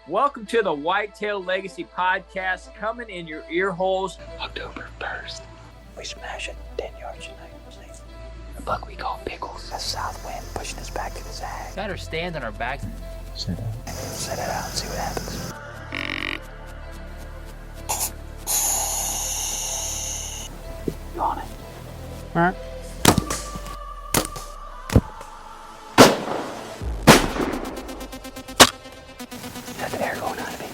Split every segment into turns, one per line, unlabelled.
Welcome to the Whitetail Legacy Podcast, coming in your ear holes.
October 1st. We smash it 10 yards tonight. The buck we call Pickles. A south wind pushing us back to the zag.
Got her stand on our backs.
Set it out and see what happens. You on it?
Alright.
Got the air going out of me.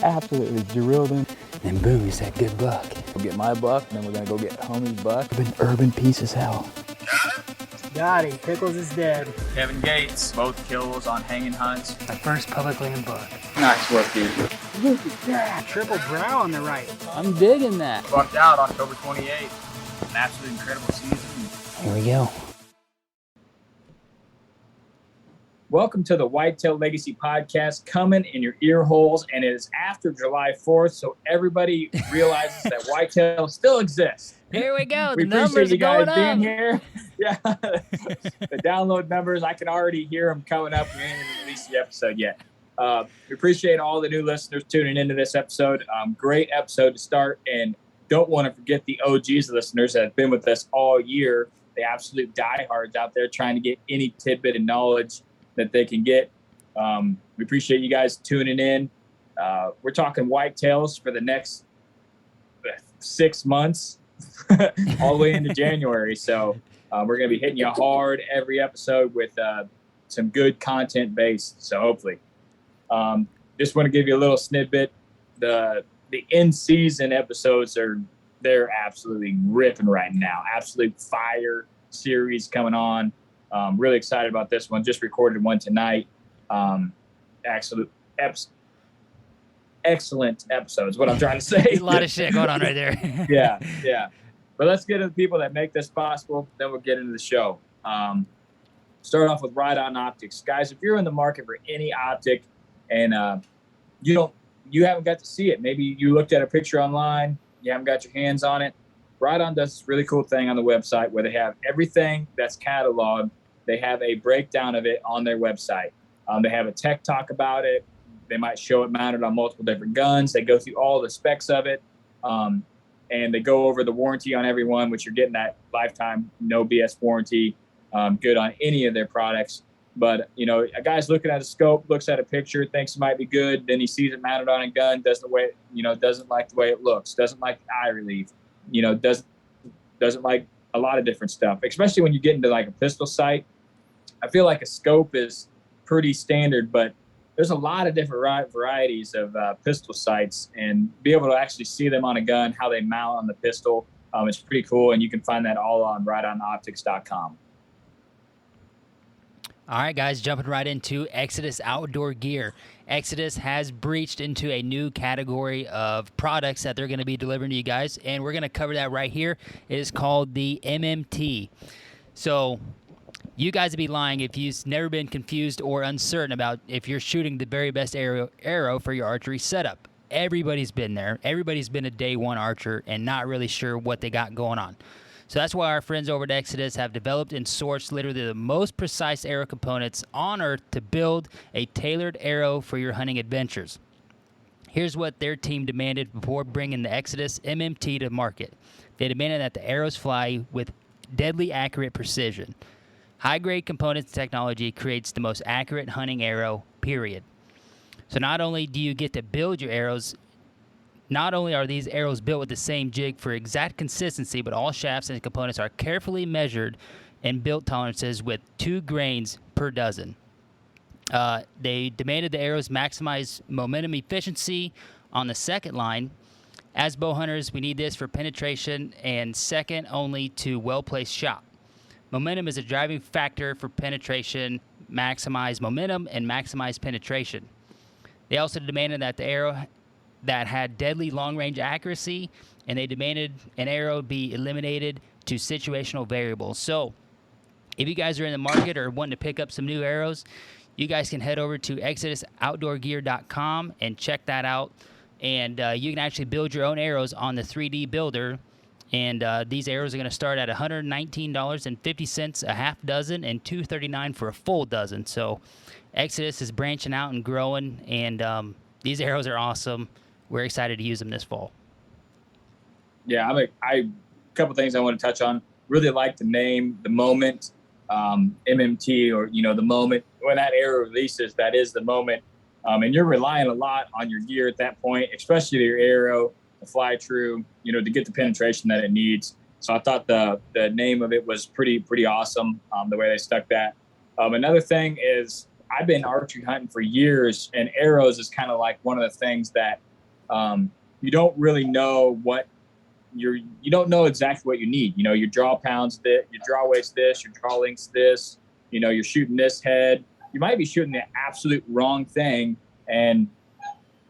Absolutely drilled him.
And boom, he's that good buck.
Go get my buck, then we're gonna go get homie's buck.
Urban piece as hell.
Got him. Pickles is dead.
Kevin Gates, both kills on hanging hunts.
My first public land buck.
Nice work, dude.
Look at that. Triple brow on the right.
I'm digging that.
Bucked out October 28th. An absolutely incredible season.
Here we go.
Welcome to the Whitetail Legacy Podcast, coming in your ear holes, and it is after July 4th, so everybody realizes that whitetail still exists.
Here we go.
We
The numbers
appreciate
are
you
going
guys being
up.
here. Yeah, the download numbers, I can already hear them coming up. We ain't even released the episode yet. We appreciate all the new listeners tuning into this episode. Great episode to start, and don't want to forget the OGs listeners that have been with us all year, the absolute diehards out there trying to get any tidbit of knowledge that they can get. We appreciate you guys tuning in. We're talking whitetails for the next 6 months, all the way into January. So we're going to be hitting you hard every episode with some good content based. So hopefully, just want to give you a little snippet. The in-season episodes they're absolutely ripping right now. Absolute fire series coming on. Really excited about this one. Just recorded one tonight. Excellent episodes. What I'm trying to say.
A lot of shit going on right there.
Yeah. But let's get to the people that make this possible. Then we'll get into the show. Start off with Ride-On Optics, guys. If you're in the market for any optic and you haven't got to see it, maybe you looked at a picture online, you haven't got your hands on it. Ride-On does this really cool thing on the website where they have everything that's cataloged. They have a breakdown of it on their website. They have a tech talk about it. They might show it mounted on multiple different guns. They go through all the specs of it, and they go over the warranty on every one, which you're getting that lifetime no BS warranty, good on any of their products. But, a guy's looking at a scope, looks at a picture, thinks it might be good, then he sees it mounted on a gun, doesn't like the way it looks, doesn't like the eye relief. Doesn't like a lot of different stuff, especially when you get into like a pistol sight. I feel like a scope is pretty standard, but there's a lot of different varieties of pistol sights, and be able to actually see them on a gun, how they mount on the pistol. It's pretty cool, and you can find that all on rideonoptics.com.
All right, guys, jumping right into Exodus Outdoor Gear. Exodus has breached into a new category of products that they're going to be delivering to you guys, and we're going to cover that right here. It is called the MMT. So you guys would be lying if you've never been confused or uncertain about if you're shooting the very best arrow for your archery setup. Everybody's been there. Everybody's been a day one archer and not really sure what they got going on. So that's why our friends over at Exodus have developed and sourced literally the most precise arrow components on Earth to build a tailored arrow for your hunting adventures. Here's what their team demanded before bringing the Exodus MMT to market. They demanded that the arrows fly with deadly accurate precision. High-grade components technology creates the most accurate hunting arrow, period. So not only do you get to build your arrows, not only are these arrows built with the same jig for exact consistency, but all shafts and components are carefully measured and built tolerances with 2 grains per dozen. They demanded the arrows maximize momentum efficiency on the second line. As bow hunters, we need this for penetration and second only to well-placed shot. Momentum is a driving factor for penetration, maximize momentum, and maximize penetration. They also demanded that the arrow that had deadly long-range accuracy, and they demanded an arrow be eliminated to situational variables. So if you guys are in the market or wanting to pick up some new arrows, you guys can head over to ExodusOutdoorGear.com and check that out. And you can actually build your own arrows on the 3D builder. And these arrows are going to start at $119.50 a half dozen and $239 for a full dozen. So Exodus is branching out and growing, and these arrows are awesome. We're excited to use them this fall.
Yeah, a couple things I want to touch on. Really like the name, the moment, MMT, or the moment when that arrow releases. That is the moment, and you're relying a lot on your gear at that point, especially your arrow, the fly true, to get the penetration that it needs. So I thought the name of it was pretty awesome. The way they stuck that. Another thing is I've been archery hunting for years, and arrows is kind of like one of the things that you don't really know what you don't know exactly what you need. Your draw pounds this, your draw weights this, your draw lengths this. You're shooting this head. You might be shooting the absolute wrong thing, and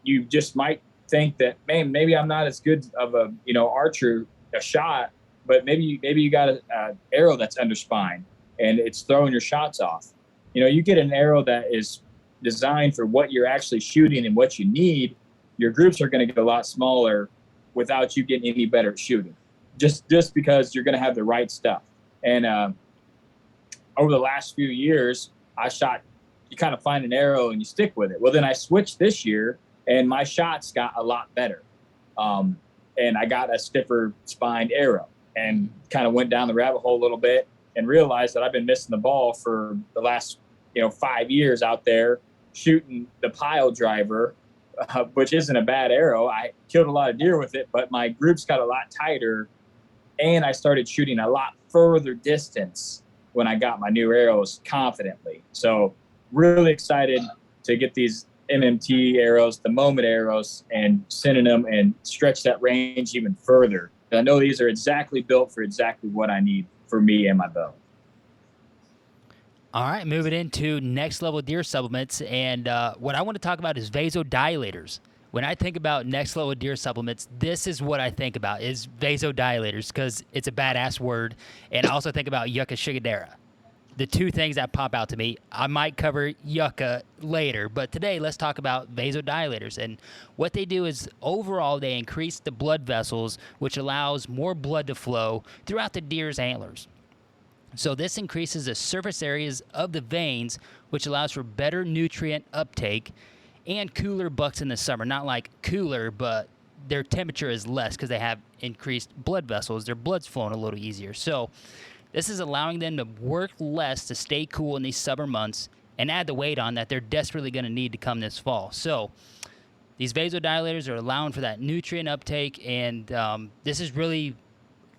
you just might think that, man, maybe I'm not as good of a archer, a shot, but maybe you got a arrow that's under spine and it's throwing your shots off. You get an arrow that is designed for what you're actually shooting and what you need. Your groups are going to get a lot smaller without you getting any better at shooting, just because you're going to have the right stuff. And over the last few years, you kind of find an arrow and you stick with it. Well, then I switched this year and my shots got a lot better. And I got a stiffer spined arrow and kind of went down the rabbit hole a little bit and realized that I've been missing the ball for the last 5 years out there shooting the pile driver, which isn't a bad arrow. I killed a lot of deer with it, but my groups got a lot tighter, and I started shooting a lot further distance when I got my new arrows confidently. So really excited to get these MMT arrows, the moment arrows, and sending them and stretch that range even further. I know these are exactly built for exactly what I need for me and my bow.
All right, moving into next level deer supplements, and what I want to talk about is vasodilators. When I think about next level deer supplements, this is what I think about is vasodilators, because it's a badass word, and I also think about Yucca Shigadera. The two things that pop out to me. I might cover Yucca later, but today let's talk about vasodilators. And what they do is overall they increase the blood vessels, which allows more blood to flow throughout the deer's antlers. So this increases the surface areas of the veins, which allows for better nutrient uptake and cooler bucks in the summer. Not like cooler, but their temperature is less because they have increased blood vessels. Their blood's flowing a little easier. So this is allowing them to work less to stay cool in these summer months and add the weight on that they're desperately going to need to come this fall. So these vasodilators are allowing for that nutrient uptake, and this is really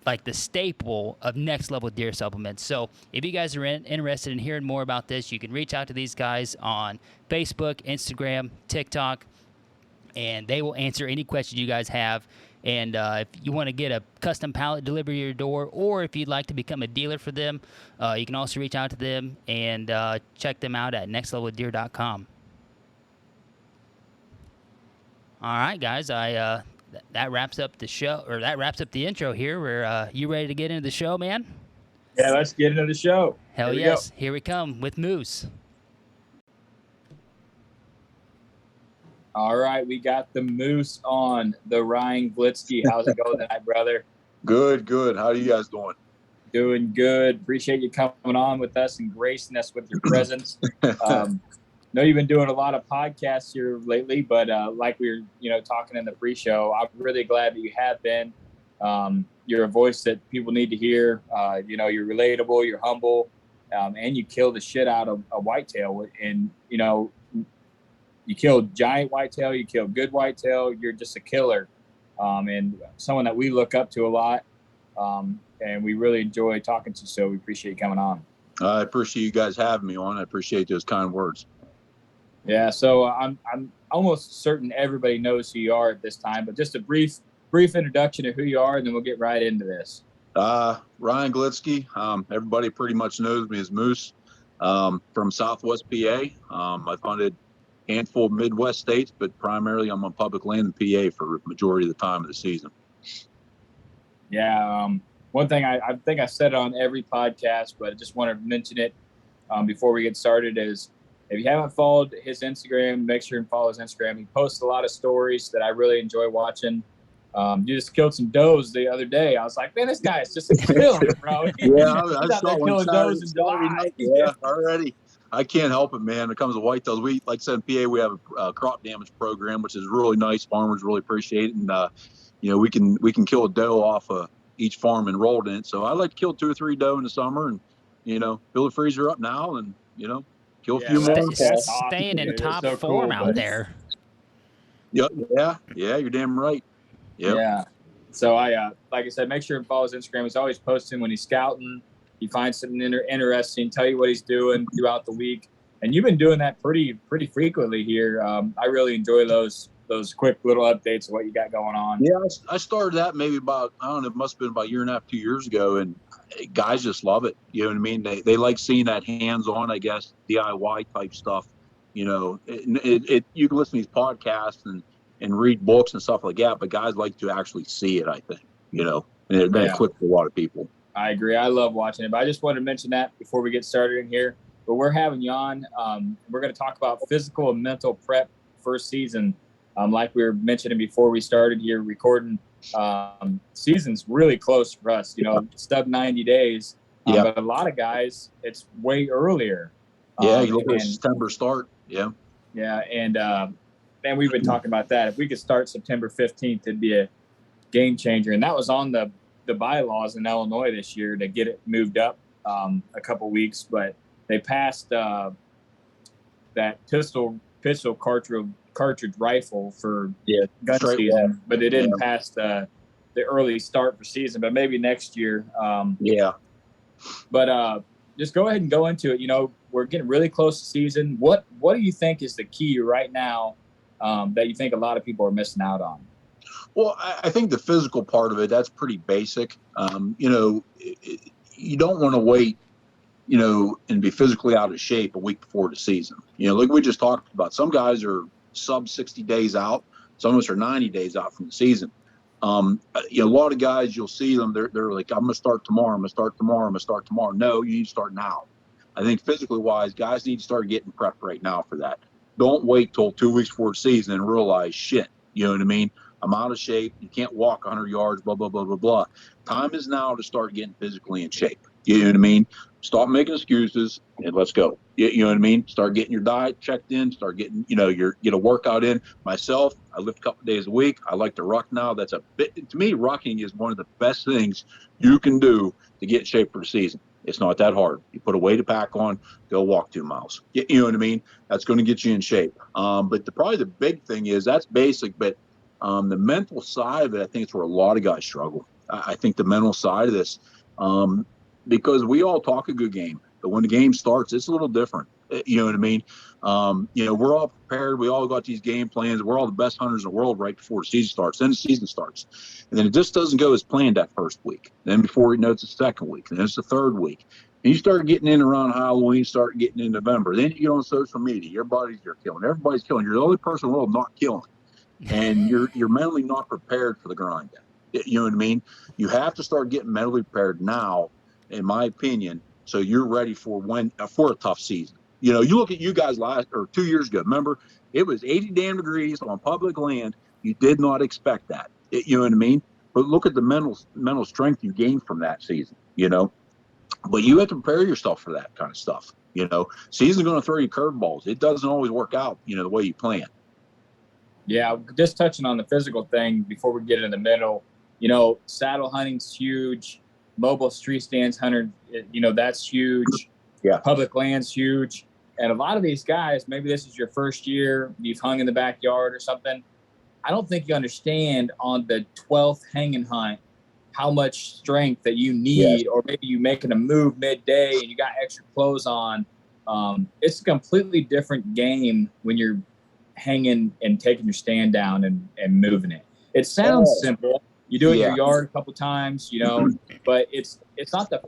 like the staple of next level deer supplements. So if you guys are interested in hearing more about this, you can reach out to these guys on Facebook, Instagram, TikTok, and they will answer any questions you guys have. And if you want to get a custom pallet delivered to your door, or if you'd like to become a dealer for them, you can also reach out to them and check them out at nextleveldeer.com. All right, guys, that wraps up the show, or that wraps up the intro here. You ready to get into the show, man?
Yeah, let's get into the show.
Hell yes. Here we come with Moose.
All right, we got the Moose on, the Ryan Glitsky. How's it going tonight, brother?
Good. How are you guys doing?
Doing good. Appreciate you coming on with us and gracing us with your presence. Know you've been doing a lot of podcasts here lately, but like we were, talking in the pre-show, I'm really glad that you have been. You're a voice that people need to hear. You're relatable, you're humble, and you kill the shit out of a whitetail. And, you kill giant whitetail, you kill good whitetail, you're just a killer. And someone that we look up to a lot. And we really enjoy talking to you, so we appreciate you coming on.
I appreciate you guys having me on. I appreciate those kind words. Yeah,
so I'm almost certain everybody knows who you are at this time, but just a brief introduction of who you are, and then we'll get right into this.
Ryan Glitsky. Everybody pretty much knows me as Moose, from Southwest PA. I've hunted a handful of Midwest states, but primarily I'm on public land in PA for the majority of the time of the season.
Yeah, one thing I think I said it on every podcast, but I just want to mention it before we get started is, if you haven't followed his Instagram, make sure and follow his Instagram. He posts a lot of stories that I really enjoy watching. You just killed some does the other day. I was like, man, this guy is just a killer, bro.
Yeah, I
He's out
saw
there killing does in July.
Yeah, already. I can't help it, man. When it comes to whitetails, we, like I said, in PA, we have a crop damage program, which is really nice. Farmers really appreciate it. And, we can kill a doe off of each farm enrolled in it. So I like to kill 2 or 3 doe in the summer and, fill the freezer up now and, kill a few more.
Staying in top form out there.
Yeah, you're damn right. Yep.
Yeah. So like I said, make sure and follow his Instagram. He's always posting when he's scouting. He finds something interesting, tell you what he's doing throughout the week. And you've been doing that pretty frequently here. I really enjoy those quick little updates of what you got going on.
Yeah, I started that maybe about, I don't know, it must have been about a year and a half, 2 years ago. And guys just love it. You know what I mean? They like seeing that hands-on, I guess, DIY type stuff. You can listen to these podcasts and read books and stuff like that, but guys like to actually see it, I think, and it clicks for a lot of people.
I agree. I love watching it, but I just wanted to mention that before we get started in here. But we're having you on. We're going to talk about physical and mental prep first season. Like we were mentioning before we started here recording, season's really close for us, sub 90 days. But a lot of guys, it's way earlier.
You look at September start. Yeah.
Yeah. And we've been talking about that. If we could start September 15th, it'd be a game changer. And that was on the bylaws in Illinois this year to get it moved up a couple weeks. But they passed that pistol cartridge rifle for gun season, but they didn't pass the early start for season. But maybe next year. But just go ahead and go into it. We're getting really close to season. What do you think is the key right now that you think a lot of people are missing out on?
Well, I think the physical part of it, that's pretty basic. You don't want to wait, and be physically out of shape a week before the season. Like we just talked about, some guys are sub 60 days out. Some of us are 90 days out from the season. A lot of guys, you'll see them, they're like, I'm going to start tomorrow. I'm going to start tomorrow. I'm going to start tomorrow. No, you need to start now. I think physically wise, guys need to start getting prepped right now for that. Don't wait till 2 weeks before the season and realize, shit, you know what I mean? I'm out of shape. You can't walk 100 yards, blah, blah, blah, blah, blah. Time is now to start getting physically in shape. You know what I mean? Stop making excuses and let's go. You know what I mean? Start getting your diet checked in. Start getting, get a workout in. Myself, I lift a couple days a week. I like to ruck now. That's to me, rucking is one of the best things you can do to get in shape for the season. It's not that hard. You put a weighted pack on, go walk 2 miles. You know what I mean? That's going to get you in shape. But probably the big thing is that's basic, but the mental side of it, I think it's where a lot of guys struggle. I think the mental side of this, because we all talk a good game, but when the game starts, it's a little different. You know what I mean? We're all prepared. We all got these game plans. We're all the best hunters in the world right before the season starts. Then the season starts. And then it just doesn't go as planned that first week. Then before you know, it's the second week. And then it's the third week. And you start getting in around Halloween, start getting in November. Then you get on social media. Your buddies are killing. Everybody's killing. You're the only person in the world not killing. And you're mentally not prepared for the grind. You know what I mean? You have to start getting mentally prepared now, in my opinion, so you're ready for a tough season. You look at you guys 2 years ago. Remember, it was 80 damn degrees on public land. You did not expect that. You know what I mean? But look at the mental strength you gained from that season. But you have to prepare yourself for that kind of stuff. Season's going to throw you curveballs. It doesn't always work out, the way you plan.
Yeah, just touching on the physical thing before we get in the middle, saddle hunting's huge, mobile street stands hunter, that's huge.
Yeah.
Public land's huge. And a lot of these guys, maybe this is your first year, you've hung in the backyard or something. I don't think you understand on the 12th hanging hunt how much strength that you need, or maybe you making a move midday and you got extra clothes on. It's a completely different game when you're hanging and taking your stand down and moving it. It sounds simple. You do it in your yard a couple times, but it's not the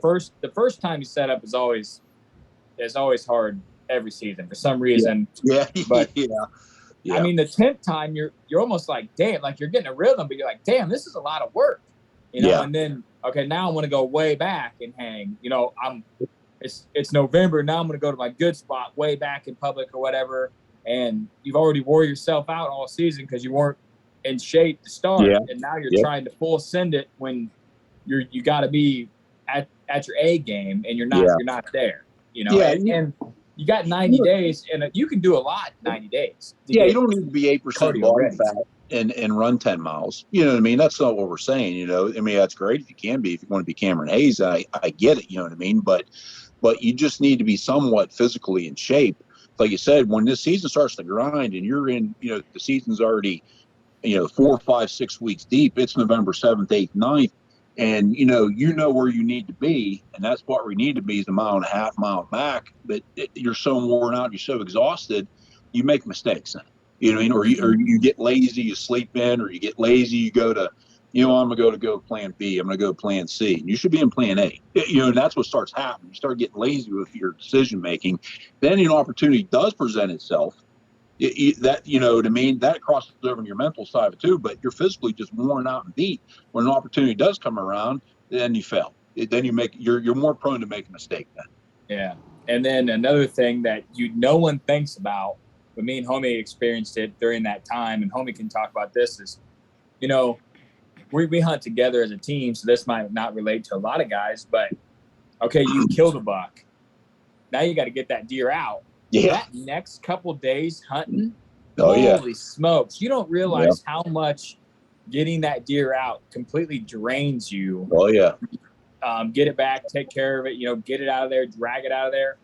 first time you set up is always hard every season for some reason. But I mean, the 10th time you're almost like, damn, like you're getting a rhythm, but you're like, damn, this is a lot of work, and then, okay, now I'm going to go way back and hang, it's November. Now I'm going to go to my good spot way back in public or whatever. And you've already wore yourself out all season because you weren't in shape to start. And now you're trying to full send it when you got to be at your A game and you're not there, And you got 90 days, and you can do a lot in 90 days.
Yeah, you don't need to be 8% body
ready.
fat and run 10 miles. You know what I mean? That's not what we're saying. You know, I mean, that's great if you can be. If you want to be Cameron Hayes, I get it. You know what I mean? But you just need to be somewhat physically in shape. Like you said, when this season starts to grind and you're in, you know, the season's already, you know, 4, 5, 6 weeks deep. It's November 7th, 8th, 9th. And, you know where you need to be. And that's what we need to be is a mile and a half, mile back. But you're so worn out, you're so exhausted, you make mistakes. You know what I mean? Or you get lazy, you sleep in, or you get lazy, you go to, you know, I'm going to go to plan B. I'm going to go to plan C. You should be in plan A. You know, and that's what starts happening. You start getting lazy with your decision making. Then an opportunity does present itself. That, you know what I mean, that crosses over in your mental side of it too, but you're physically just worn out and beat. When an opportunity does come around, then you fail. Then you're more prone to make a mistake then.
Yeah. And then another thing that no one thinks about, but me and Homie experienced it during that time, and Homie can talk about this, is, you know, we hunt together as a team, so this might not relate to a lot of guys, but okay, you killed a buck. Now you got to get that deer out.
Yeah.
That next couple days hunting,
holy
smokes. You don't realize how much getting that deer out completely drains you.
Oh, yeah.
Get it back, take care of it, you know, get it out of there, drag it out of there.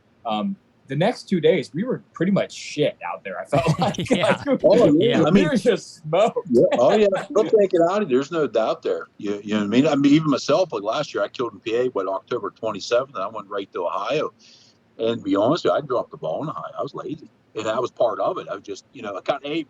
The next 2 days, we were pretty much shit out there, I felt like.
Yeah.
We were just smoked.
Yeah. Oh, yeah. They'll take it out of you. There's no doubt there. You know what I mean? I mean, even myself, like last year, I killed in PA, October 27th, and I went right to Ohio. And to be honest with you, I dropped the ball in Ohio. I was lazy. And that was part of it. I was just, you know,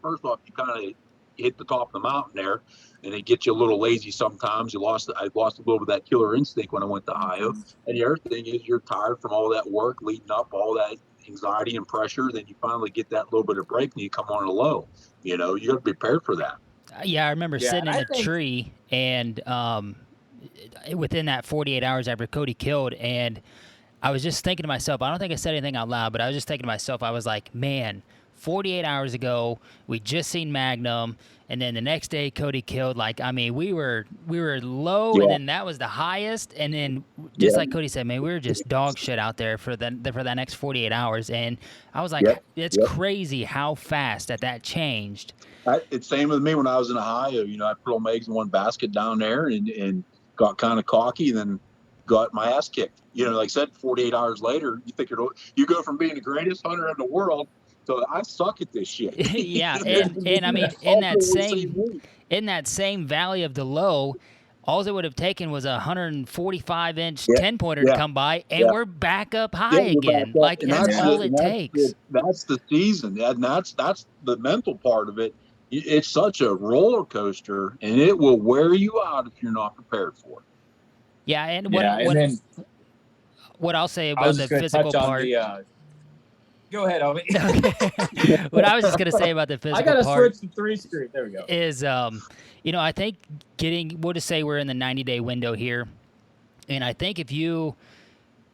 first off, you kind of hit the top of the mountain there, and it gets you a little lazy sometimes. I lost a little bit of that killer instinct when I went to Ohio. And the other thing is you're tired from all that work leading up, all that anxiety and pressure. Then you finally get that little bit of break and you come on a low. You know, you got to be prepared for that.
Yeah, I remember sitting in a tree and within that 48 hours after Cody killed, and I was just thinking to myself, I don't think I said anything out loud, but I was just thinking to myself, I was like, man, 48 hours ago, we just seen Magnum, and then the next day Cody killed. Like, I mean, we were low, and then that was the highest, and then just like Cody said, man, we were just dog shit out there for that next 48 hours, and I was like, it's crazy how fast that changed.
It's same with me when I was in Ohio. You know, I put all my eggs in one basket down there and got kind of cocky, and then got my ass kicked. You know, like I said, 48 hours later, you go from being the greatest hunter in the world to I suck at this shit.
Yeah, and I mean, in that same valley of the low, all it would have taken was a 145-inch 10-pointer to come by, and we're back up high again. Like, that's all it takes.
That's the season, and that's the mental part of it. It's such a roller coaster, and it will wear you out if you're not prepared for it.
Yeah, and what I'll say about the physical part.
Go ahead, Omi.
What I was just going to say about the physical part.
I got to switch to 3-screen. There we go.
Is, you know, I think we'll just say we're in the 90-day window here. And I think if you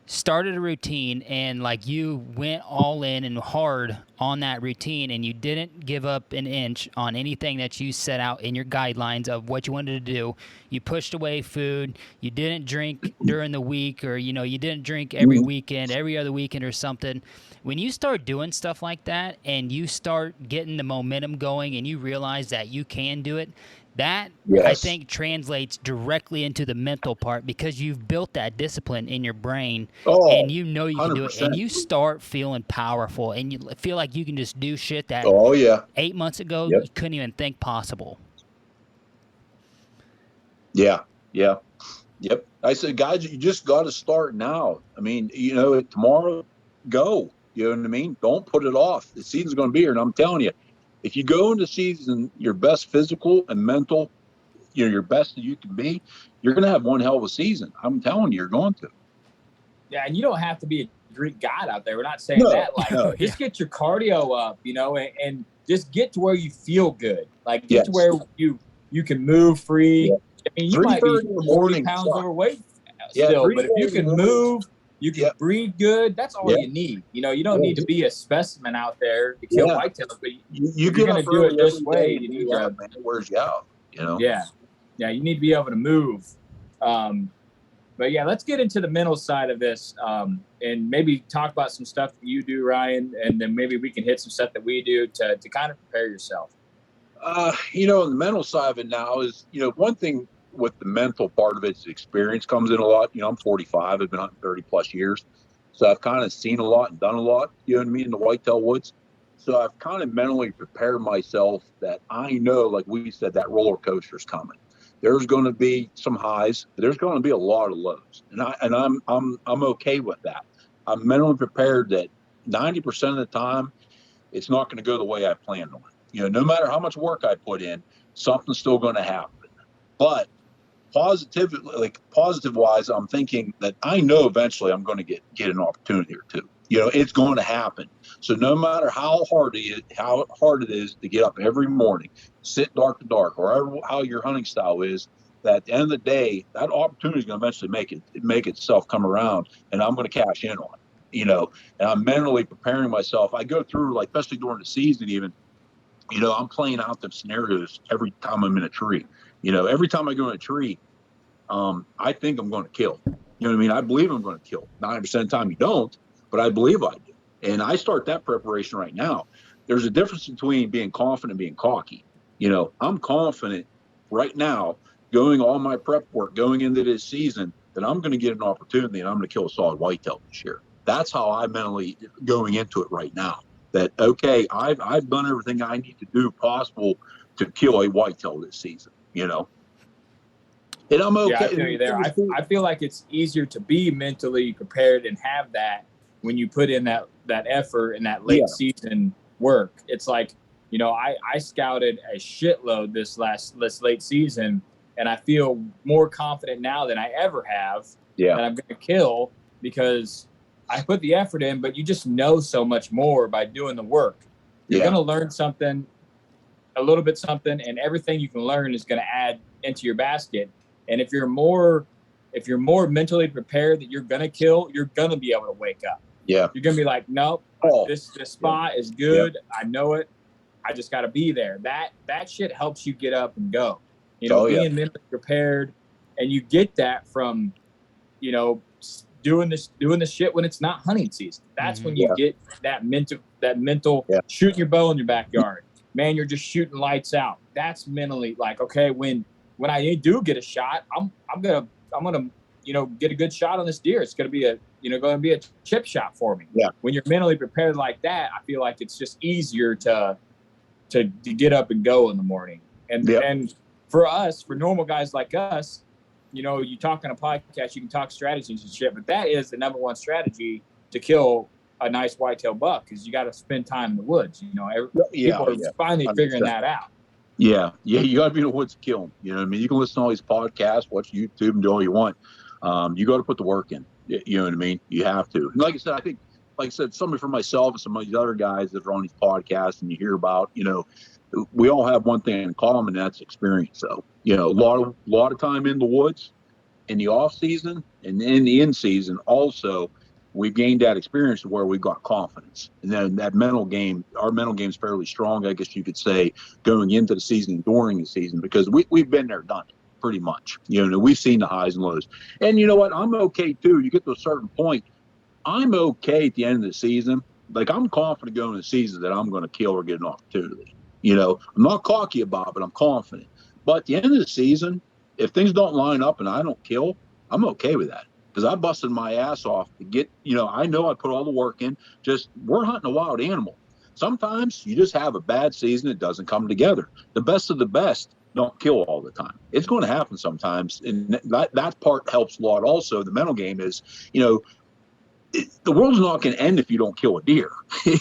started a routine and, like, you went all in and hard on that routine and you didn't give up an inch on anything that you set out in your guidelines of what you wanted to do, you pushed away food, you didn't drink during the week, or, you know, you didn't drink every weekend, every other weekend or something. When you start doing stuff like that and you start getting the momentum going and you realize that you can do it, that I think translates directly into the mental part, because you've built that discipline in your brain and you know you can do it, and you start feeling powerful and you feel like you can just do shit that 8 months ago you couldn't even think possible. Yep.
I said, guys, you just got to start now. I mean, you know, tomorrow, go. You know what I mean? Don't put it off. The season's going to be here, and I'm telling you, if you go into season your best physical and mental, you know, your best that you can be, you're going to have one hell of a season. I'm telling you, you're going to.
Yeah, and you don't have to be a Greek god out there. We're not saying that. Like, just get your cardio up, you know, and just get to where you feel good. Like, get to where you can move free. Yeah. I mean, you might be 40 pounds overweight still, but if you can move, you can breathe good. That's all you need. You know, you don't need to be a specimen out there to kill whitetails, but you're going to do it this way. You need to,
man, it wears you out, you know?
Yeah. You need to be able to move. But But yeah, let's get into the mental side of this, and maybe talk about some stuff that you do, Ryan, and then maybe we can hit some stuff that we do to kind of prepare yourself.
The mental side of it now is, one thing with the mental part of it's experience comes in a lot. I'm 45. I've been hunting 30 plus years. So I've kind of seen a lot and done a lot, you know what I mean, in the whitetail woods. So I've kind of mentally prepared myself that I know, like we said, that roller coaster's coming. There's going to be some highs, but there's going to be a lot of lows. And I'm okay with that. I'm mentally prepared that 90% of the time it's not going to go the way I planned on. No matter how much work I put in, something's still going to happen. But positive wise, I'm thinking that I know eventually I'm going to get an opportunity or two. It's going to happen. So no matter how hard it is to get up every morning, sit dark to dark, or how your hunting style is, that at the end of the day, that opportunity is going to eventually make itself come around, and I'm going to cash in on it. And I'm mentally preparing myself. I go through, like, especially during the season, even. I'm playing out the scenarios every time I'm in a tree. Every time I go in a tree, I think I'm going to kill. You know what I mean? I believe I'm going to kill. 90% of the time you don't, but I believe I do. And I start that preparation right now. There's a difference between being confident and being cocky. I'm confident right now, going all my prep work, going into this season, that I'm going to get an opportunity and I'm going to kill a solid whitetail this year. That's how I'm mentally going into it right now. That, okay, I've done everything I need to do possible to kill a whitetail this season, and I'm okay.
Yeah, I feel you there. I feel like it's easier to be mentally prepared and have that when you put in that effort and that late season work. It's like, I scouted a shitload this late season, and I feel more confident now than I ever have that I'm going to kill, because I put the effort in, but you just know so much more by doing the work. You're going to learn something, a little bit something, and everything you can learn is going to add into your basket. And if you're more mentally prepared that you're going to kill, you're going to be able to wake up. Yeah. You're going to be like, nope, this spot is good. Yeah. I know it. I just got to be there. That shit helps you get up and go. Being mentally prepared, and you get that from, doing the shit when it's not hunting season. That's when you get that mental shooting your bow in your backyard. Man, you're just shooting lights out. That's mentally like, okay, when I do get a shot, I'm gonna get a good shot on this deer. It's gonna be a chip shot for me. Yeah. When you're mentally prepared like that, I feel like it's just easier to get up and go in the morning. And for us, for normal guys like us, you talk on a podcast, you can talk strategies and shit, but that is the number one strategy to kill a nice whitetail buck, is you got to spend time in the woods. People are finally 100%. Figuring that out.
Yeah, you got to be in the woods to kill them. You know what I mean? You can listen to all these podcasts, watch YouTube, and do all you want. You got to put the work in. You know what I mean? You have to. And like I said, somebody for myself and some of these other guys that are on these podcasts and you hear about, we all have one thing in common, and that's experience. So, a lot of time in the woods, in the off season, and in the in season also, we've gained that experience where we've got confidence. And then that mental game, our mental game is fairly strong, I guess you could say, going into the season and during the season, because we've been there, done it pretty much. We've seen the highs and lows. And you know what? I'm okay too. You get to a certain point, I'm okay at the end of the season. Like, I'm confident going into the season that I'm going to kill or get an opportunity. I'm not cocky about it, but I'm confident. But at the end of the season, if things don't line up and I don't kill, I'm okay with that. Because I busted my ass off to get, I know I put all the work in. Just, we're hunting a wild animal. Sometimes you just have a bad season. It doesn't come together. The best of the best don't kill all the time. It's going to happen sometimes. And that part helps a lot. Also, the mental game is, the world's not going to end if you don't kill a deer.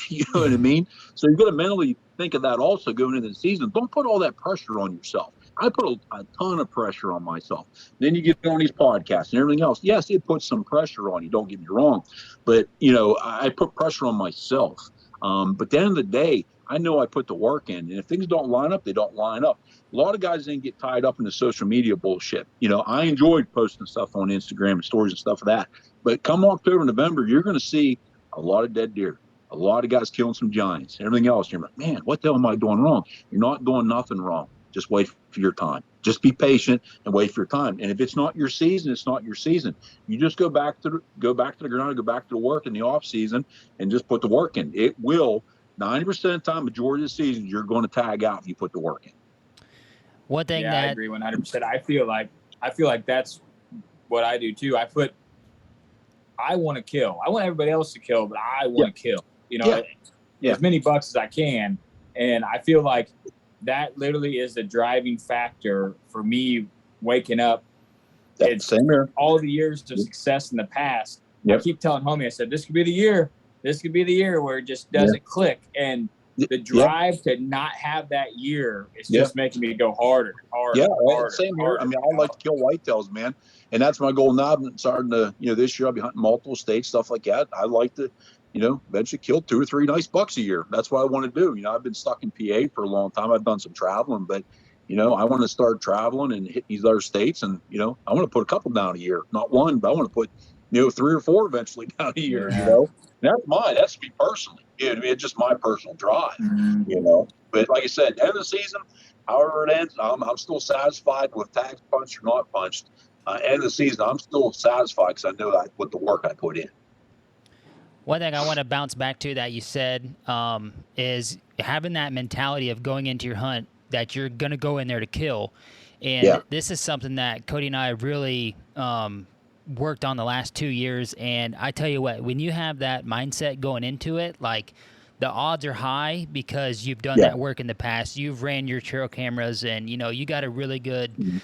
You know what I mean? So you've got to mentally think of that also going into the season. Don't put all that pressure on yourself. I put a ton of pressure on myself. Then you get on these podcasts and everything else. Yes, it puts some pressure on you. Don't get me wrong. But, I put pressure on myself. But at the end of the day, I know I put the work in. And if things don't line up, they don't line up. A lot of guys didn't get tied up in the social media bullshit. I enjoyed posting stuff on Instagram and stories and stuff like that. But come October, November, you're going to see a lot of dead deer, a lot of guys killing some giants, everything else. You're like, man, what the hell am I doing wrong? You're not doing nothing wrong. Just wait for your time. Just be patient and wait for your time. And if it's not your season, it's not your season. You just go back to the ground, go back to the work in the off season, and just put the work in. It will 90% of the time, majority of the season, you're going to tag out if you put the work in.
One thing
I agree 100%. I feel like that's what I do too. I want to kill. I want everybody else to kill, but I want to kill. As many bucks as I can. And I feel like that literally is the driving factor for me waking up.
It's same here.
All the years of success in the past. I keep telling homie, I said, this could be the year. This could be the year where it just doesn't click. And the drive to not have that year is just making me go harder.
Same here. I mean, I like to kill whitetails, man. And that's my goal now. I'm starting to, this year I'll be hunting multiple states, stuff like that. I like to, eventually kill 2 or 3 nice bucks a year. That's what I want to do. I've been stuck in PA for a long time. I've done some traveling, but, I want to start traveling and hit these other states. And, I want to put a couple down a year, not one, but I want to put, 3 or 4 eventually down a year, And that's mine. That's me personally. It's just my personal drive, But like I said, end of the season, however it ends, I'm still satisfied with tags punched or not punched. End of the season, I'm still satisfied because I know what the work I put in.
One thing I want to bounce back to that you said is having that mentality of going into your hunt that you're going to go in there to kill. And this is something that Cody and I really worked on the last 2 years. And I tell you what, when you have that mindset going into it, like the odds are high because you've done that work in the past. You've ran your trail cameras and, you got a really good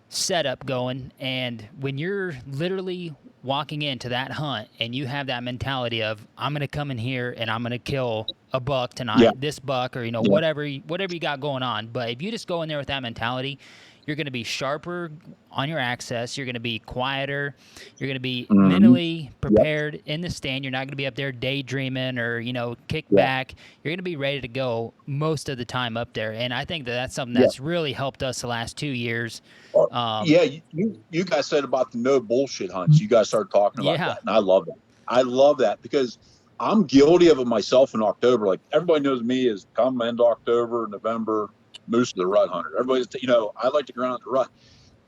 setup going. And when you're literally walking into that hunt and you have that mentality of, I'm going to come in here and I'm going to kill a buck tonight, this buck, or, whatever you got going on. But if you just go in there with that mentality, you're going to be sharper on your access. You're going to be quieter. You're going to be mentally prepared in the stand. You're not going to be up there daydreaming or, kick back. You're going to be ready to go most of the time up there. And I think that's something that's really helped us the last 2 years.
You guys said about the no bullshit hunts. You guys started talking about that. And I love that. I love that because I'm guilty of it myself in October. Like everybody knows me as come end October, November, moose of the rut hunter. Everybody's, I like to go around the rut.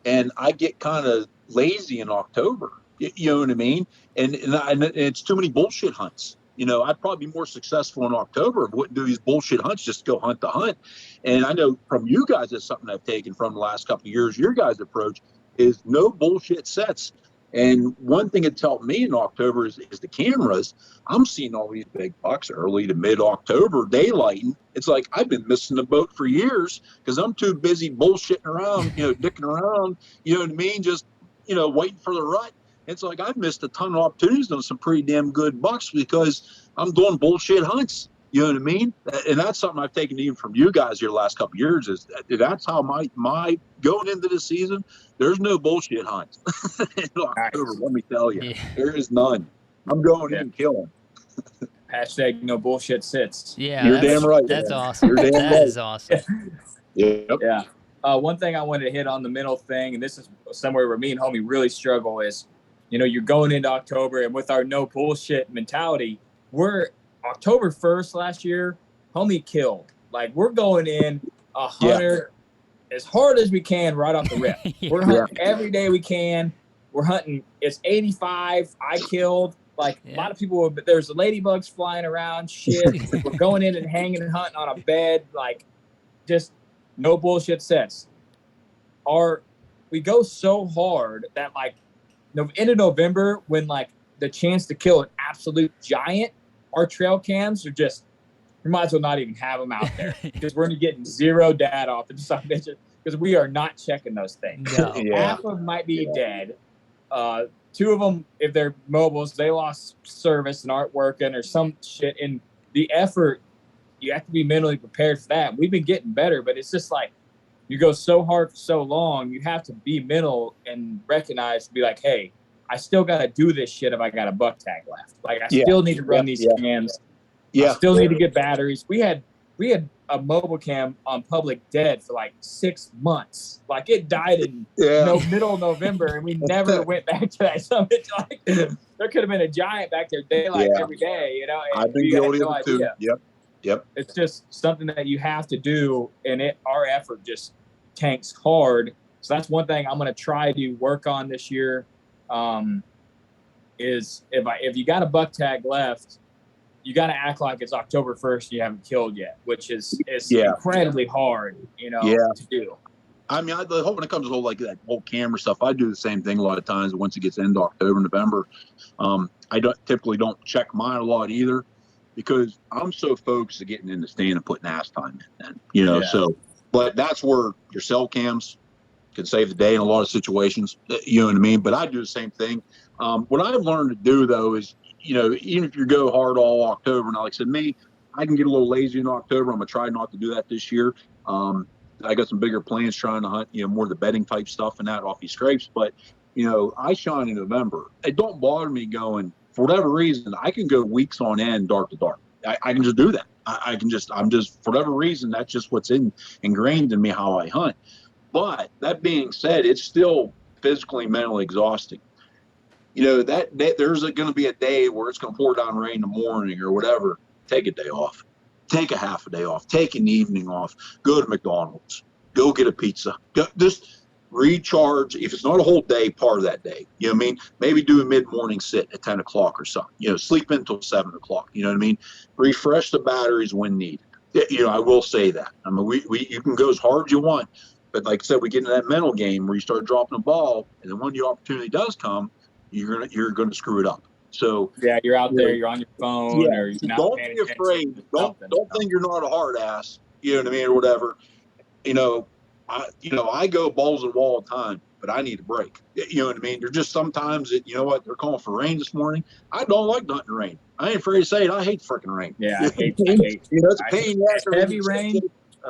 And I get kind of lazy in October. You know what I mean? And it's too many bullshit hunts. I'd probably be more successful in October if I wouldn't do these bullshit hunts, just go hunt the hunt. And I know from you guys, that's something I've taken from the last couple of years. Your guys' approach is no bullshit sets. And one thing that's helped me in October is the cameras. I'm seeing all these big bucks early to mid-October daylighting. It's like I've been missing the boat for years because I'm too busy bullshitting around, dicking around, you know what I mean? Just, waiting for the rut. It's like I've missed a ton of opportunities on some pretty damn good bucks because I'm doing bullshit hunts. You know what I mean? And that's something I've taken even from you guys here the last couple of years is that's how my going into the season, there's no bullshit hunts. In October, let me tell you, there is none. I'm going in and killing.
Hashtag no bullshit sits.
Yeah,
you're damn right.
That's
man.
awesome.
You're damn
That
right.
is awesome.
Yep.
Yeah. One thing I wanted to hit on the mental thing, and this is somewhere where me and homie really struggle is, you're going into October and with our no bullshit mentality, we're October 1st last year, homie killed. Like we're going in a hunter as hard as we can right off the rip. We're hunting every day we can. We're hunting. It's 85. I killed. Like a lot of people, there's ladybugs flying around. Shit. We're going in and hanging and hunting on a bed. Like just no bullshit sets. We go so hard that like end of November when like the chance to kill an absolute giant, our trail cams are just, we might as well not even have them out there because we're getting zero data off the son of bitches because we are not checking those things.
No.
Half of them might be dead. 2 of them, if they're mobiles, they lost service and aren't working or some shit. And the effort, you have to be mentally prepared for that. We've been getting better, but it's just like you go so hard for so long, you have to be mental and recognize to be like, hey, I still got to do this shit if I got a buck tag left. Like I still need to run these cams. I still need to get batteries. We had a mobile cam on public dead for like 6 months. Like it died in middle of November and we never went back to that. So it's like there could have been a giant back there daylight every day, And
I've been guilty of it too. Yep.
It's just something that you have to do, and our effort just tanks hard. So that's one thing I'm going to try to work on this year. Is if you got a buck tag left, you got to act like it's October 1st and you haven't killed yet, which is incredibly hard, to do.
I mean, the whole when it comes to like that whole camera stuff, I do the same thing a lot of times. Once it gets into October, November, I typically don't check mine a lot either, because I'm so focused on getting in the stand and putting ass time in. And, so, but that's where your cell cams can save the day in a lot of situations. You know what I mean? But I do the same thing. What I've learned to do though is, even if you go hard all October, and like I said, I can get a little lazy in October. I'm gonna try not to do that this year. I got some bigger plans trying to hunt, more of the bedding type stuff and that off these scrapes. But, I shine in November. It don't bother me going, for whatever reason, I can go weeks on end, dark to dark. I can just do that. I'm just, for whatever reason, that's just what's ingrained in me, how I hunt. But that being said, it's still physically, mentally exhausting. That there's going to be a day where it's going to pour down rain in the morning or whatever. Take a day off. Take a half a day off. Take an evening off. Go to McDonald's. Go get a pizza. Just recharge. If it's not a whole day, part of that day. You know what I mean? Maybe do a mid-morning sit at 10 o'clock or something. Sleep until 7 o'clock. You know what I mean? Refresh the batteries when needed. I will say that. I mean, you can go as hard as you want. But like I said, we get into that mental game where you start dropping the ball, and then when the opportunity does come, you're gonna screw it up. So
you're out there, you're on your phone, or you're not
don't be afraid. Don't think you're not a hard ass. You know what I mean, or whatever. I go balls to the wall all the time, but I need a break. You know what I mean? There's just sometimes that they're calling for rain this morning. I don't like hunting rain. I ain't afraid to say it. I hate freaking rain.
Yeah, I hate.
It's a pain.
Heavy rain.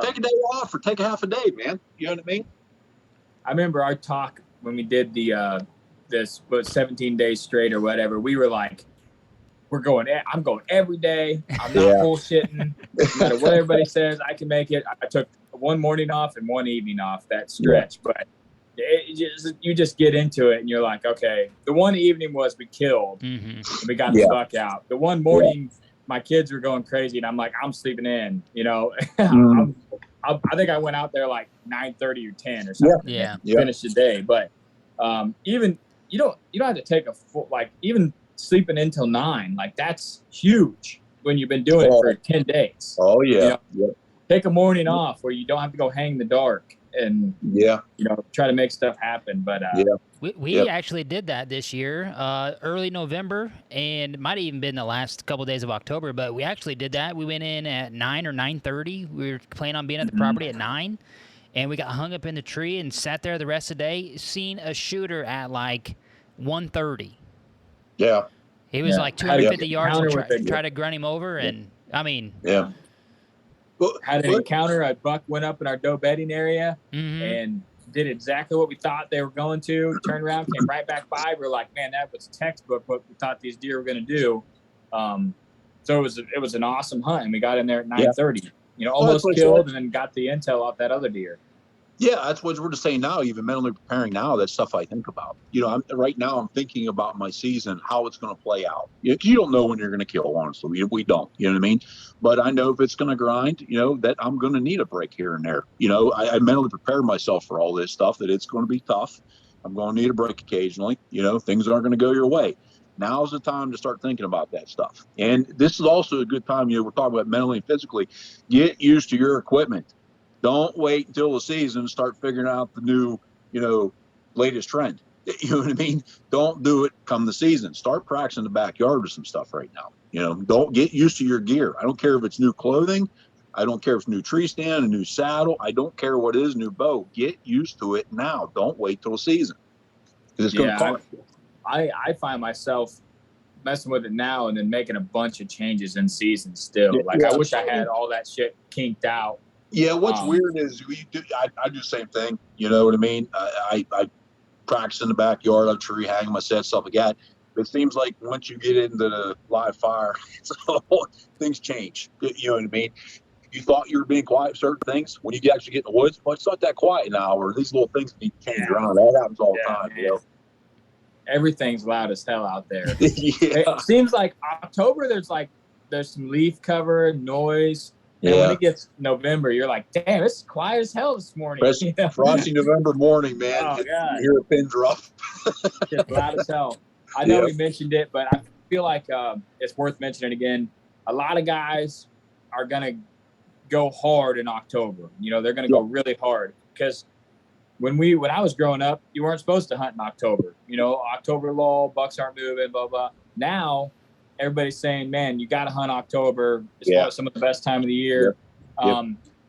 Take a day off or take a half a day, man. You know what I mean?
I remember our talk when we did the 17 days straight or whatever. We were like, I'm going every day. I'm not bullshitting. No matter what everybody says, I can make it. I took one morning off and one evening off that stretch, but you just get into it and you're like, okay, the one evening was we killed and we got the buck out. The one morning, my kids were going crazy and I'm like, I'm sleeping in, I think I went out there like 9:30 or 10 or something.
Yeah.
Finish the day. But even you don't have to take a full, like, even sleeping until 9, like that's huge when you've been doing it for 10 days.
Oh yeah.
Take a morning off where you don't have to go hang in the dark and try to make stuff happen. But
we actually did that this year, early November, and it might have even been the last couple of days of October, but we actually did that. We went in at 9 or 9:30. We were planning on being at the property at 9, and we got hung up in the tree and sat there the rest of the day, seen a shooter at like 1:30.
Yeah.
He was like 250 yards and try to grunt him over, and I mean...
Yeah.
Had an encounter. A buck went up in our doe bedding area and did exactly what we thought they were going to. Turned around, came right back by. We're like, man, that was textbook what we thought these deer were going to do. So it was an awesome hunt, and we got in there at 9:30. Almost killed, and then got the intel off that other deer.
Yeah, that's what we're just saying now. Even mentally preparing now, that's stuff I think about. Right now I'm thinking about my season, how it's going to play out. You don't know when you're going to kill, honestly. We don't. You know what I mean? But I know if it's going to grind, that I'm going to need a break here and there. I mentally prepared myself for all this stuff, that it's going to be tough. I'm going to need a break occasionally. Things aren't going to go your way. Now's the time to start thinking about that stuff. And this is also a good time. We're talking about mentally and physically. Get used to your equipment. Don't wait until the season to start figuring out the new, latest trend. You know what I mean? Don't do it come the season. Start practicing in the backyard with some stuff right now. Don't get used to your gear. I don't care if it's new clothing. I don't care if it's new tree stand, a new saddle. I don't care what it is, new bow. Get used to it now. Don't wait till the season. It's going to cost you.
I find myself messing with it now and then making a bunch of changes in season still. I wish I had all that shit kinked out.
Yeah, what's weird is I do the same thing. You know what I mean? I practice in the backyard, I'm tree hanging my set, stuff like that. It seems like once you get into the live fire, things change. You know what I mean? You thought you were being quiet with certain things. When you actually get in the woods, well, it's not that quiet now, or these little things need to change around. That happens all the time.
Everything's loud as hell out there. It seems like October, there's some leaf cover, noise. And when it gets November, you're like, damn, it's quiet as hell this morning.
Frosty November morning, man.
Oh, God.
You hear a pin drop.
It's loud as hell. I know we mentioned it, but I feel like it's worth mentioning again. A lot of guys are going to go hard in October. They're going to go really hard because when I was growing up, you weren't supposed to hunt in October. October lull, bucks aren't moving, blah, blah. Now, everybody's saying, man, you got to hunt October. It's some of the best time of the year.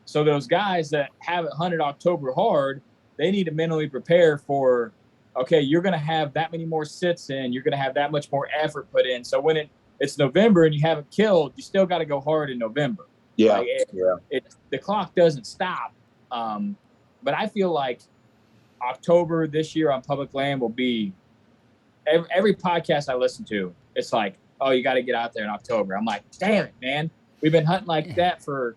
So those guys that haven't hunted October hard, they need to mentally prepare for, okay, you're going to have that many more sits in. You're going to have that much more effort put in. So when it's November and you haven't killed, you still got to go hard in November. The clock doesn't stop. But I feel like October this year on public land will be every podcast I listen to. It's like, oh, you got to get out there in October. I'm like, damn it, man. We've been hunting like that for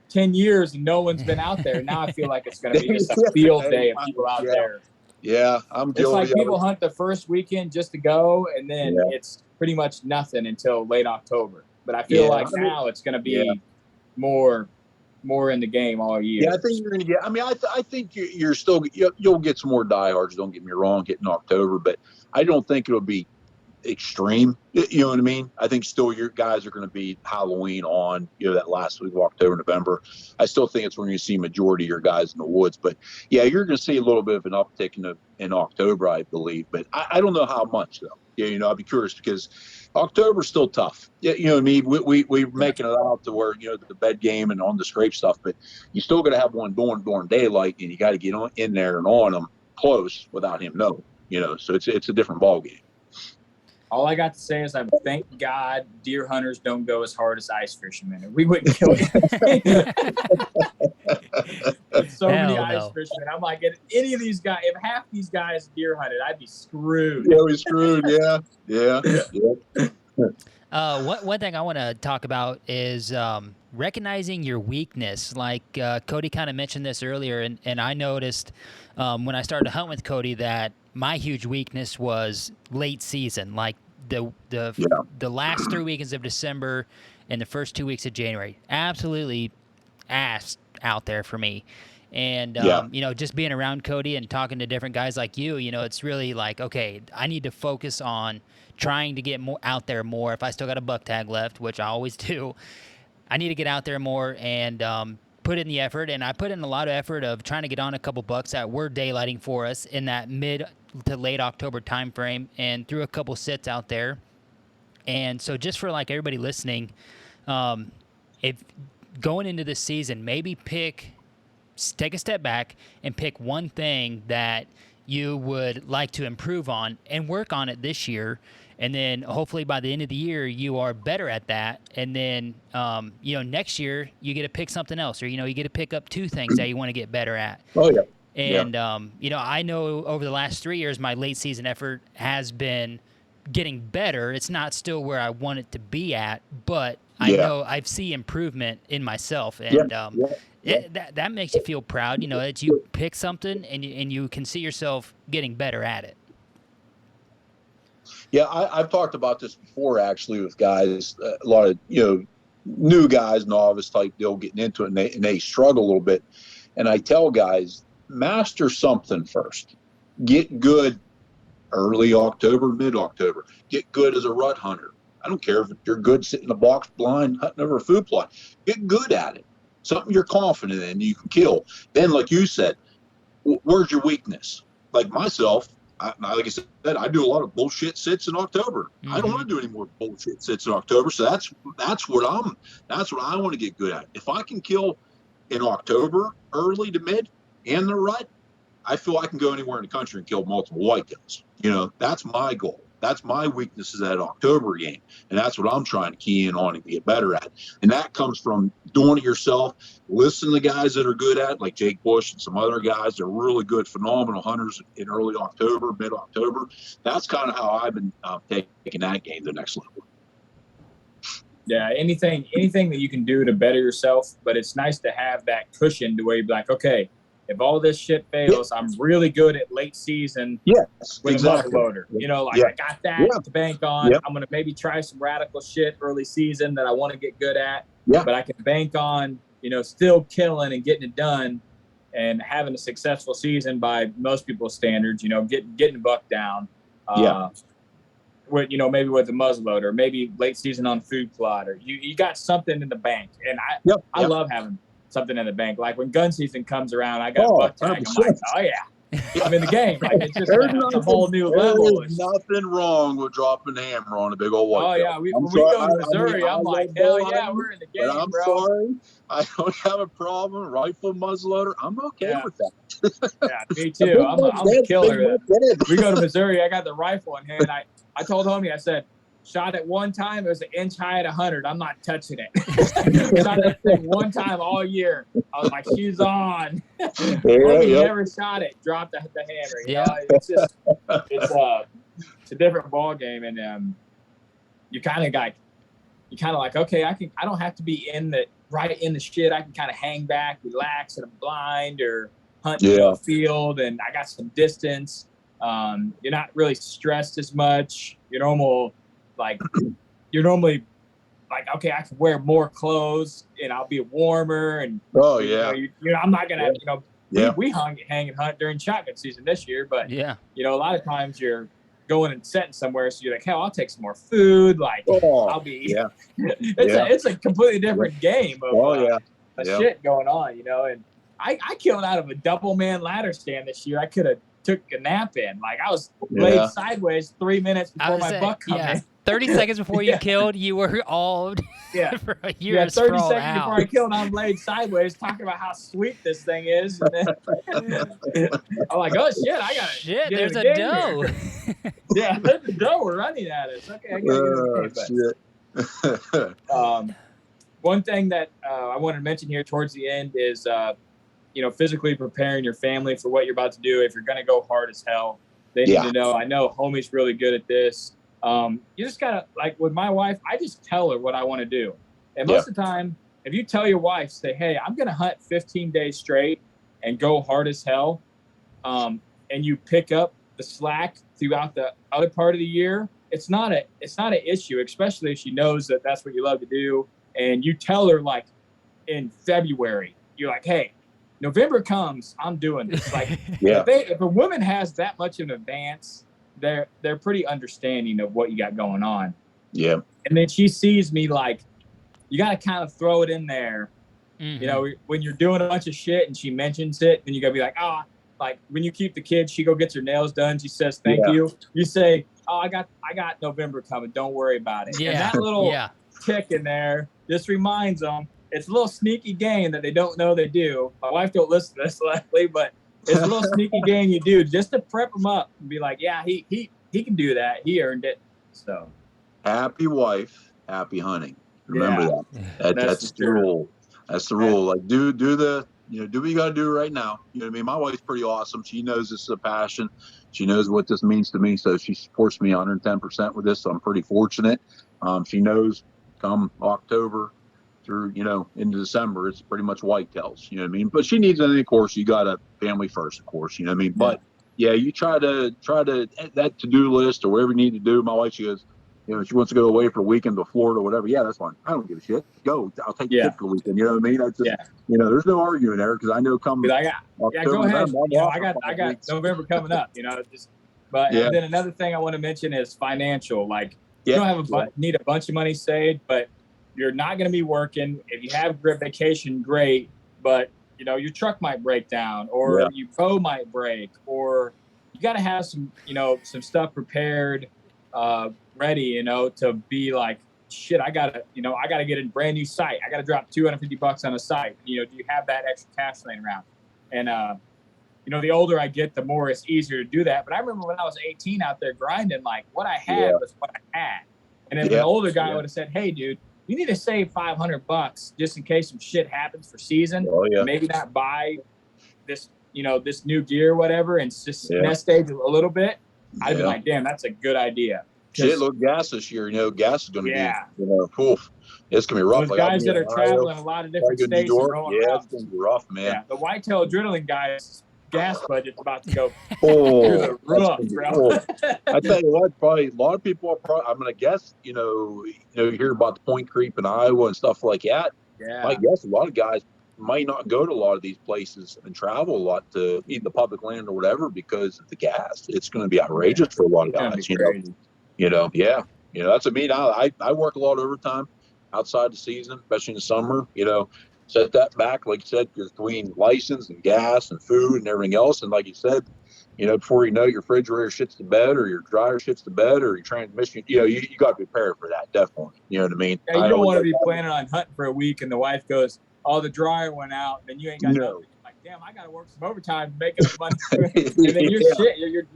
10 years and no one's been out there. Now I feel like it's going to be just a field day of people out there.
Yeah, I'm guilty.
It's like people hunt the first weekend just to go, and then it's pretty much nothing until late October. But I feel like now it's going to be more in the game all year.
Yeah, I think you're going to get. I mean, I think you're still you'll get some more diehards. Don't get me wrong, getting October, but I don't think it'll be extreme. You know what I mean? I think still your guys are going to be Halloween on, that last week of October, November. I still think it's when you see majority of your guys in the woods. But yeah, you're going to see a little bit of an uptick in October, I believe. But I don't know how much though. Yeah, I'd be curious because October's still tough. Yeah, you know what I mean? We're making it out to where, the bed game and on the scrape stuff, but you still got to have one during daylight, and you got to get in there and on them close without him knowing, so it's a different ball game.
All I got to say is I thank God deer hunters don't go as hard as ice fishermen. We wouldn't kill them. So many ice fishermen. I'm like, if any of these guys, if half these guys deer hunted, I'd be screwed.
Yeah, we're screwed. Yeah.
One thing I want to talk about is recognizing your weakness. Like Cody kind of mentioned this earlier, and I noticed when I started to hunt with Cody that my huge weakness was late season, like the last 3 weekends of December and the first 2 weeks of January. Absolutely ass out there for me. And, just being around Cody and talking to different guys like you, it's really like, okay, I need to focus on trying to get more out there more. If I still got a buck tag left, which I always do, I need to get out there more and put in the effort. And I put in a lot of effort of trying to get on a couple bucks that were daylighting for us in that mid to late October time frame, and threw a couple sits out there. And so just for like everybody listening, if going into this season, maybe take a step back and pick one thing that you would like to improve on and work on it this year. And then hopefully by the end of the year, you are better at that. And then, next year you get to pick something else, or, you get to pick up two things that you want to get better at.
Oh, yeah.
And, I know over the last 3 years, my late season effort has been getting better. It's not still where I want it to be at, but I know I see improvement in myself. And, that makes you feel proud, that you pick something and you can see yourself getting better at it.
Yeah, I've talked about this before, actually, with guys, a lot of, new guys, novice type deal, getting into it, and they struggle a little bit. And I tell guys, master something first. Get good early October, mid-October. Get good as a rut hunter. I don't care if you're good sitting in a box blind, hunting over a food plot. Get good at it. Something you're confident in, you can kill. Then, like you said, where's your weakness? Like myself, like I said, I do a lot of bullshit sits in October. Mm-hmm. I don't want to do any more bullshit sits in October. So that's what I want to get good at. If I can kill in October, early to mid, and the rut, I feel I can go anywhere in the country and kill multiple whitetails. That's my goal. That's my weakness, is that October game. And that's what I'm trying to key in on and get better at. And that comes from doing it yourself, listen to guys that are good at it, like Jake Bush and some other guys. They're really good, phenomenal hunters in early October, mid-October. That's kind of how I've been taking that game to the next level.
Yeah, anything that you can do to better yourself, but it's nice to have that cushion to where you're like, okay, if all this shit fails, I'm really good at late season with a muzzle loader. I got that to bank on. Yep. I'm going to maybe try some radical shit early season that I want to get good at.
Yeah.
but I can bank on, still killing and getting it done and having a successful season by most people's standards, getting a buck down. With, maybe with the muzzleloader, maybe late season on food plot, or you got something in the bank. And I love having something in the bank. Like when gun season comes around, I got a buck tag. I'm like, oh yeah, I'm in the game. Like it's just a whole new level.
There's nothing wrong with dropping the hammer on a big old whitetail.
Oh yeah, when we go to Missouri, I'm like, hell yeah, we're in the game,
but I'm
bro.
sorry, I don't have a problem. Rifle muzzleloader, I'm okay with that.
Yeah, me too. I'm a killer. We go to Missouri, I got the rifle in hand. I told homie, I said, shot it one time, it was an inch high at 100. I'm not touching it. Shot that thing one time all year. I was like, she's on. Homie never shot it, dropped the hammer. It's just, it's a different ball game. And you kind of like, okay, I don't have to be right in the shit. I can kind of hang back, relax in a blind or hunt in the field, and I got some distance. You're not really stressed as much. You're normally like, okay, I can wear more clothes and I'll be warmer. And I'm not gonna, we hang and hunt during shotgun season this year, but a lot of times you're going and setting somewhere, so you're like, hell, I'll take some more food. Like I'll be. It's a completely different game of shit going on, And I killed out of a double man ladder stand this year. I could have took a nap in. Like I was laid sideways 3 minutes before my buck come in.
30 seconds before you killed, you were all for a year.
30 seconds before I killed, I'm laid sideways talking about how sweet this thing is. And then I'm like, oh shit, I got it.
There's a doe.
There's a doe. We're running at it. Okay, I gotta get it. One thing that I wanted to mention here towards the end is physically preparing your family for what you're about to do. If you're going to go hard as hell, they need to know. I know homie's really good at this. You just gotta, like with my wife, I just tell her what I want to do. And most of the time, if you tell your wife, say, hey, I'm going to hunt 15 days straight and go hard as hell, and you pick up the slack throughout the other part of the year, it's not an issue, especially if she knows that that's what you love to do. And you tell her like in February, you're like, hey, November comes, I'm doing this. Like if a woman has that much in advance, they're pretty understanding of what you got going on. Yeah. And then she sees me like, you got to kind of throw it in there. Mm-hmm. When you're doing a bunch of shit and she mentions it, then you got to be like, like when you keep the kids, she go gets her nails done. She says, thank you. You say, I got November coming. Don't worry about it. Yeah. And that little tick in there just reminds them it's a little sneaky game that they don't know they do. My wife don't listen to this likely, but it's a little sneaky game you do just to prep them up and be like, yeah, he can do that. He earned it. So
happy wife, happy hunting. Remember that. That's the rule. That's the rule. Like do what you got to do right now. You know what I mean? My wife's pretty awesome. She knows this is a passion. She knows what this means to me. So she supports me 110% with this. So I'm pretty fortunate. She knows come October through, into December, it's pretty much whitetails, you know what I mean? But she needs anything, of course, you got a family first, of course, you know what I mean? But you try to that to-do list or whatever you need to do. My wife, she goes, she wants to go away for a weekend to Florida or whatever. Yeah, that's fine. I don't give a shit. Go. I'll take the kid for the weekend. You know what I mean? I just, there's no arguing there because I know coming.
Go ahead. I got November coming up, and then another thing I want to mention is financial. Like you don't need a bunch of money saved, but you're not going to be working. If you have a vacation, great. But, your truck might break down or your bow might break, or you got to have some stuff prepared, ready, to be like, shit, I got to get a brand new sight. I got to drop $250 on a sight. Do you have that extra cash laying around? And, the older I get, the more it's easier to do that. But I remember when I was 18 out there grinding, like what I had was what I had. And then an older guy would have said, hey, dude, you need to save $500 just in case some shit happens for season. Maybe not buy this, this new gear or whatever, and just nest egg a little bit. I'd be like, damn, that's a good idea.
Shit, look, gas this year. Gas is going to be, poof. It's going to be rough.
Those guys that are traveling a lot of different states and rolling around.
It's going to be rough, man.
Yeah, the whitetail adrenaline guys, gas budget's about to go
Oh,
through the roof, bro.
I tell you what, probably a lot of people are probably, I'm going to guess, you hear about the point creep in Iowa and stuff like that.
Yeah.
I guess a lot of guys might not go to a lot of these places and travel a lot to either the public land or whatever because of the gas. It's going to be outrageous for a lot of guys, Yeah. That's what I mean. I work a lot of overtime outside the season, especially in the summer, set that back, like you said, between license and gas and food and everything else. And like you said, before you know, your refrigerator shits the bed or your dryer shits the bed or your transmission, you got to be prepared for that. Definitely. You know what I mean?
Yeah, you don't want to be planning on hunting for a week and the wife goes, oh, the dryer went out and you ain't got nothing. Like, damn, I got to work some overtime to make up money. And then you're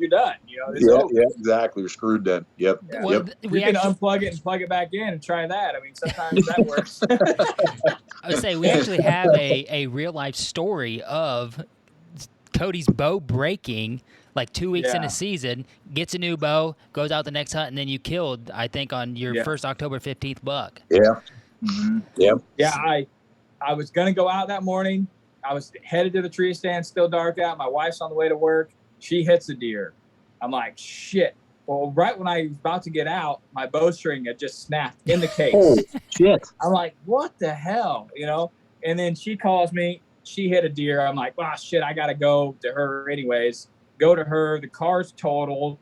done. It's over.
Yeah, exactly. You're screwed then. Yep.
Yeah. Well, you can unplug it and plug it back in and try that. I mean, sometimes that works.
I would say we actually have a real life story of Cody's bow breaking like 2 weeks in a season, gets a new bow, goes out the next hunt, and then you killed, I think, on your first October 15th buck.
Yeah.
Mm-hmm.
Yeah.
Yeah, I was going to go out that morning. I was headed to the tree stand, still dark out. My wife's on the way to work. She hits a deer. I'm like, shit. Well, right when I was about to get out, my bowstring had just snapped in the case.
Oh, shit.
I'm like, what the hell? And then she calls me. She hit a deer. I'm like, oh, shit, I got to go to her anyways. Go to her. The car's totaled.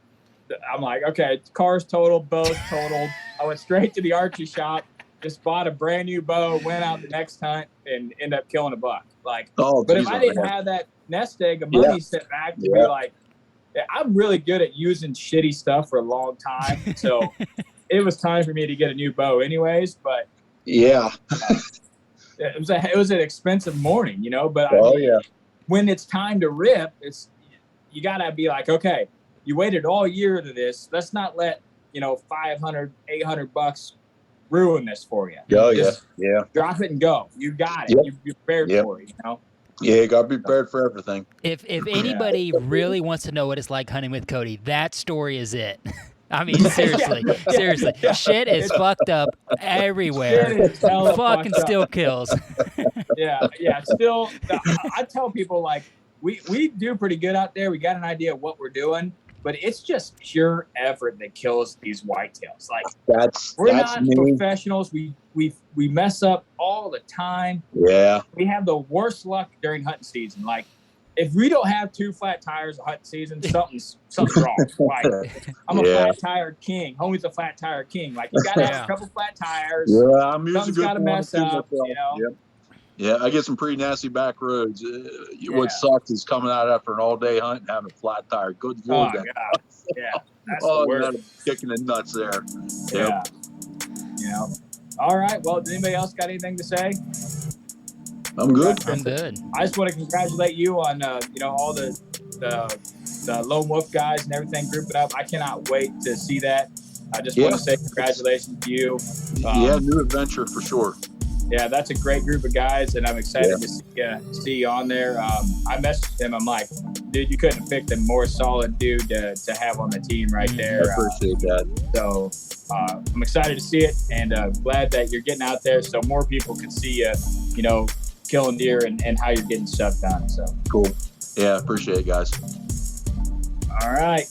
I'm like, okay, car's totaled, bow's totaled. I went straight to the archery shop, just bought a brand new bow, went out the next hunt, and ended up killing a buck. Like, but if I didn't have that nest egg of money set back to be like, I'm really good at using shitty stuff for a long time. So it was time for me to get a new bow anyways. But it was an expensive morning, but when it's time to rip, you got to be like, okay, you waited all year to this. Let's not let, $500, $800 ruin this for you.
Oh,
Just
yeah.
drop it and go. You got it.
Yep.
You're prepared for it,
Yeah, you got to be prepared for everything.
If anybody really wants to know what it's like hunting with Cody, that story is it. I mean, seriously. Shit is fucked up everywhere. Fucking still kills.
Yeah. Still, I tell people, like, we do pretty good out there. We got an idea of what we're doing, but it's just pure effort that kills these whitetails. Like, we're not professionals. We mess up all the time.
Yeah.
We have the worst luck during hunting season. Like, if we don't have 2 flat tires a hunting season, something's wrong. Like, I'm a flat tire king. Homie's a flat tire king. Like, you gotta have a couple flat tires.
Yeah, I'm using
something's gotta mess up.
Yep. Yeah, I get some pretty nasty back roads. What sucks is coming out after an all-day hunt and having a flat tire. Good Lord.
Oh, God. Yeah, that's the worst.
Kicking the nuts there.
Yeah. All right. Well, does anybody else got anything to say?
I'm good.
I'm good.
I just want to congratulate you on, all the Lone Wolf guys and everything grouping up. I cannot wait to see that. I just want to say congratulations to you.
New adventure for sure.
Yeah, that's a great group of guys, and I'm excited to see you on there. I messaged him. I'm like, dude, you couldn't have picked a more solid dude to have on the team right there.
I appreciate that.
So I'm excited to see it, and glad that you're getting out there so more people can see you, killing deer and how you're getting stuff done. So
cool. Yeah, appreciate it, guys.
All right.